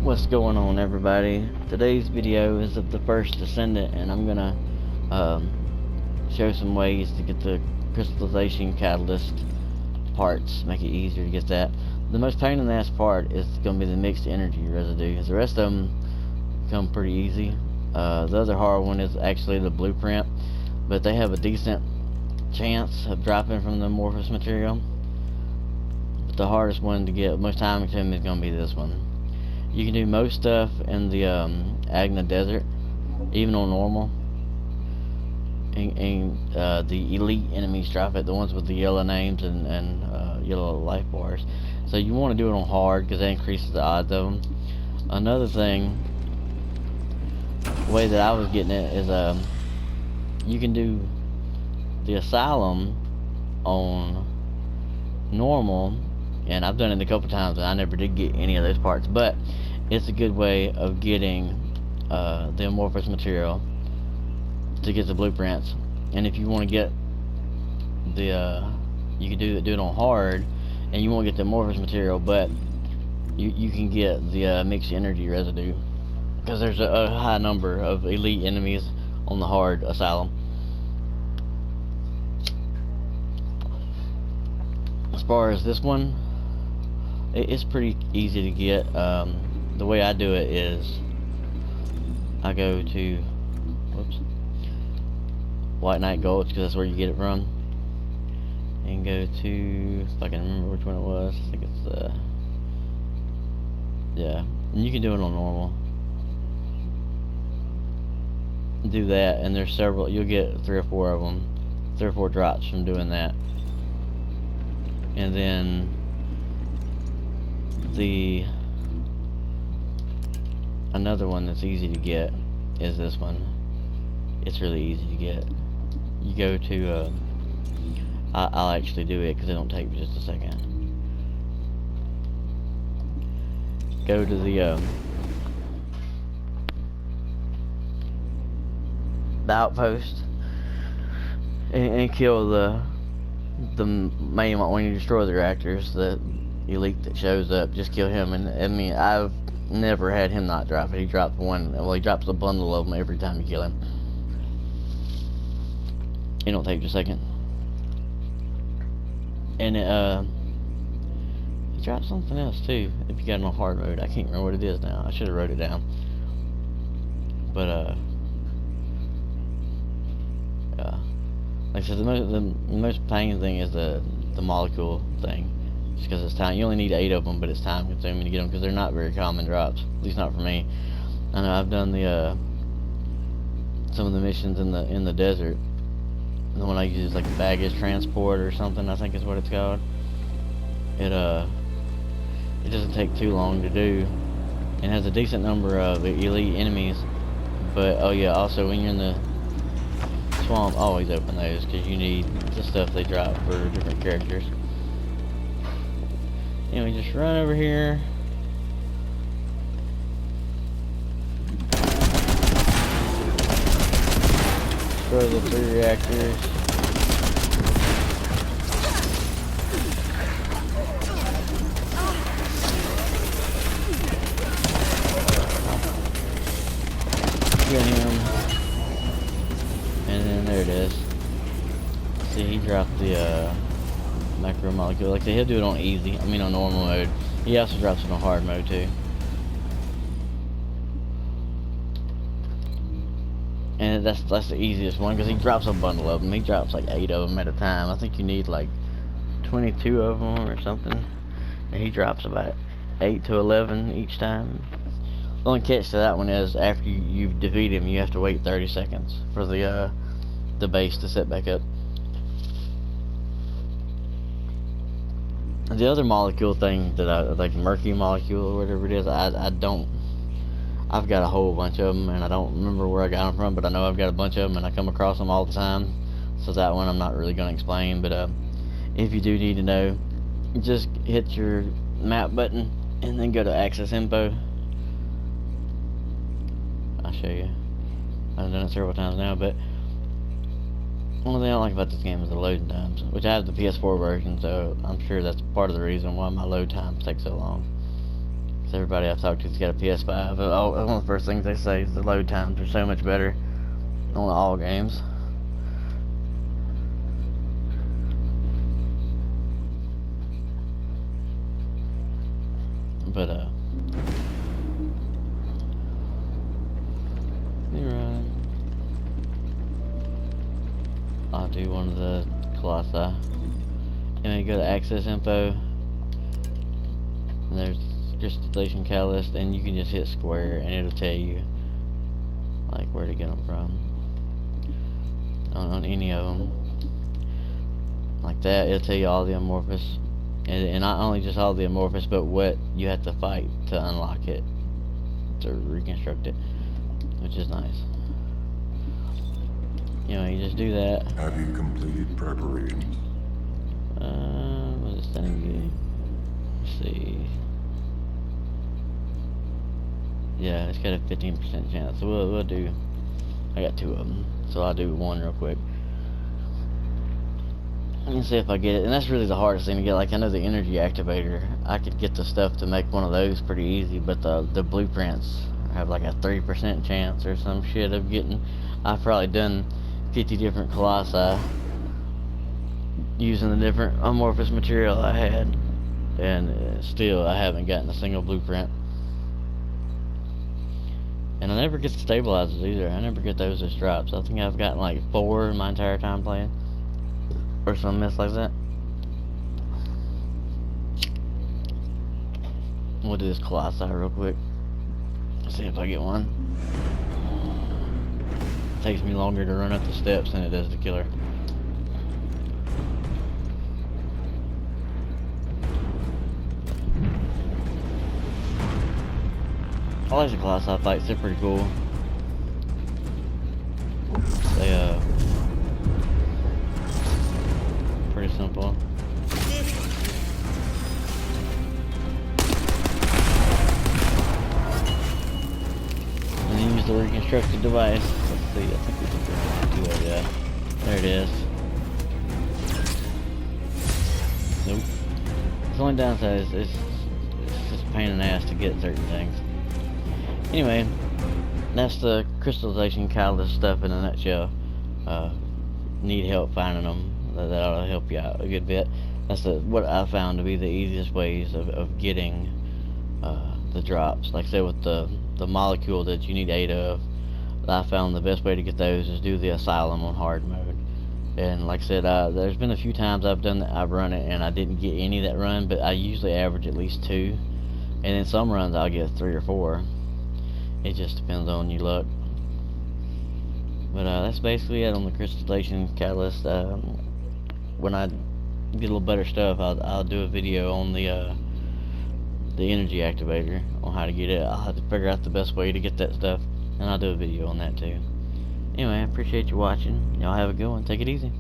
What's going on, everybody? Today's video is of the first Descendant, and I'm gonna show some ways to get the crystallization catalyst parts, make it easier to get that. The most pain in the ass part is gonna be the mixed energy residue, because the rest of them come pretty easy. The other hard one is actually the blueprint, but they have a decent chance of dropping from the amorphous material. But the hardest one to get, most time consuming, is gonna be this one. You can do most stuff in the Agna Desert, even on normal. And the elite enemies drop it, the ones with the yellow names and yellow life bars. So you want to do it on hard because that increases the odds of them. Another thing, the way that I was getting it is you can do the Asylum on normal. And I've done it a couple times and I never did get any of those parts, but it's a good way of getting the amorphous material to get the blueprints. And if you want to get the you can do it on hard, and you won't get the amorphous material, but you can get the mixed energy residue, because there's a high number of elite enemies on the hard Asylum. As far as this one, it's pretty easy to get. The way I do it is I go to White Knight Gulch, because that's where you get it from, and go to, if I can remember which one it was, I think it's yeah, and you can do it on normal. Do that, and there's several, you'll get 3 or 4 of them, 3 or 4 drops from doing that. And then another one that's easy to get is this one. It's really easy to get. You go to I'll actually do it because it don't take just a second. Go to the outpost and kill the main one when you destroy the reactors. The elite that shows up, just kill him. And I mean, I've never had him not drop it. He drops one, well, he drops a bundle of them every time you kill him. It don't take just a second. And he drops something else too if you got it on hard mode. I can't remember what it is now. I should have wrote it down. But yeah, like I said, the most pain thing is the molecule thing, just because it's time. You only need 8 of them, but it's time consuming to get them because they're not very common drops, at least not for me. I know I've done the some of the missions in the desert. The one I use is like a baggage transport or something, I think is what it's called. It doesn't take too long to do, and has a decent number of elite enemies. But oh yeah, also when you're in the swamp, always open those, because you need the stuff they drop for different characters. Anyway, just run over here. Destroy the 3 reactors. Kill him. And then there it is. See, he dropped the macromolecule. Like I said, he'll do it on easy. I mean on normal mode. He also drops it on hard mode too. And that's the easiest one, because he drops a bundle of them. He drops like 8 of them at a time. I think you need like 22 of them or something. And he drops about 8 to 11 each time. The only catch to that one is after you defeat him, you have to wait 30 seconds for the base to set back up. The other molecule thing that I like, murky molecule or whatever it is, I've got a whole bunch of them, and I don't remember where I got them from, but I know I've got a bunch of them, and I come across them all the time. So that one I'm not really going to explain, but if you do need to know, just hit your map button and then go to Access Info. I'll show you. I've done it several times now, but one thing I don't like about this game is the loading times, which I have the PS4 version, so I'm sure that's part of the reason why my load times take so long. So everybody I've talked to's got a PS5. Oh, one of the first things they say is the load times are so much better on all games. But I'll do one of the Colossi. And then you go to access info, and there's Crystallization catalyst, and you can just hit square and it'll tell you like where to get them from on any of them. Like that, it'll tell you all the amorphous, and not only just all the amorphous, but what you have to fight to unlock it, to reconstruct it, which is nice. You know, you just do that. Have you completed preparations? Was it standing good? Let's see. Yeah, it's got a 15% chance. So we'll do. I got 2 of them, so I'll do one real quick. Let me see if I get it. And that's really the hardest thing to get. Like, I know the energy activator, I could get the stuff to make one of those pretty easy, but the blueprints have like a 3% chance or some shit of getting. I've probably done 50 different colossi using the different amorphous material I had, and still I haven't gotten a single blueprint. And I never get the stabilizers either. I never get those as drops. I think I've gotten like 4 in my entire time playing, or some mess like that. We'll do this colossi real quick. See if I get one. It takes me longer to run up the steps than it does to kill her. I like the colossi fights, they're pretty cool. They pretty simple. And then use the reconstructed device. Let's see, I think we can do it, yeah. There it is. Nope. The only downside is it's just a pain in the ass to get certain things. Anyway, that's the crystallization catalyst stuff in a nutshell. Need help finding them, that ought to help you out a good bit. That's what I found to be the easiest ways of getting the drops. Like I said, with the molecule that you need 8 of, I found the best way to get those is do the asylum on hard mode. And like I said, there's been a few times I've run it and I didn't get any that run, but I usually average at least 2, and in some runs I'll get 3 or 4. It just depends on your luck. But that's basically it on the crystallization catalyst. When I get a little better stuff, I'll do a video on the energy activator, on how to get it. I'll have to figure out the best way to get that stuff, and I'll do a video on that too. Anyway, I appreciate you watching. Y'all have a good one. Take it easy.